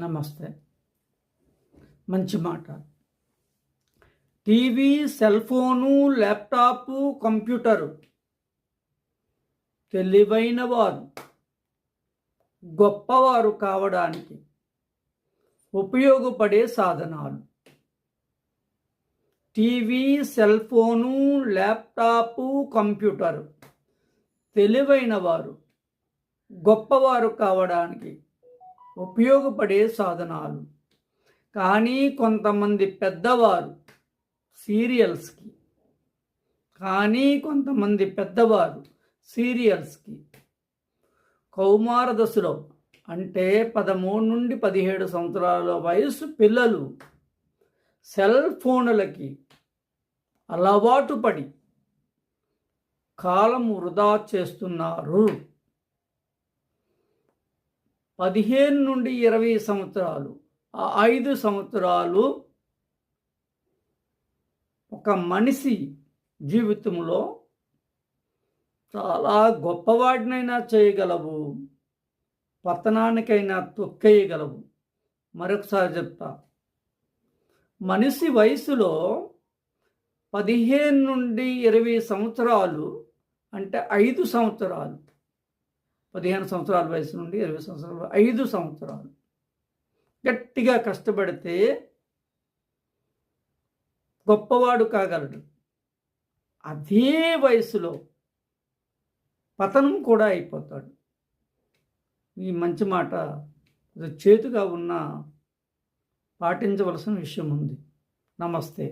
నమస్తే. మంచి మాట. TV, cell phone, laptop, computer తెలివైన వారు గొప్పవారు కావడానికి ఉపయోగపడే సాధనాలు. TV, cell phone, laptop, computer తెలివైన వారు గొప్పవారు కావడానికి ఉపయోగపడే సాధనాలు. కానీ కొంతమంది పెద్దవారు సీరియల్స్కి కౌమార దశలో అంటే 13 నుండి 17 సంవత్సరాల వయసు పిల్లలు సెల్ ఫోన్లకి అలవాటు పడి కాలం వృధా చేస్తున్నారు. 15 నుండి 20 సంవత్సరాలు, ఆ 5 సంవత్సరాలు ఒక మనిషి జీవితంలో చాలా గొప్పవాడినైనా చేయగలవు, పతనానికైనా తొక్కేయగలవు. మరొకసారి చెప్తా, మనిషి వయసులో 15 నుండి 20 సంవత్సరాలు అంటే 5 సంవత్సరాలు, 15 సంవత్సరాల వయసు నుండి 20 సంవత్సరాలు 5 సంవత్సరాలు గట్టిగా కష్టపడితే గొప్పవాడు కాగలడు. అదే వయసులో పతనం కూడా అయిపోతాడు. ఈ మంచి మాట చేతుగా ఉన్న పాటించవలసిన విషయం ఉంది. నమస్తే.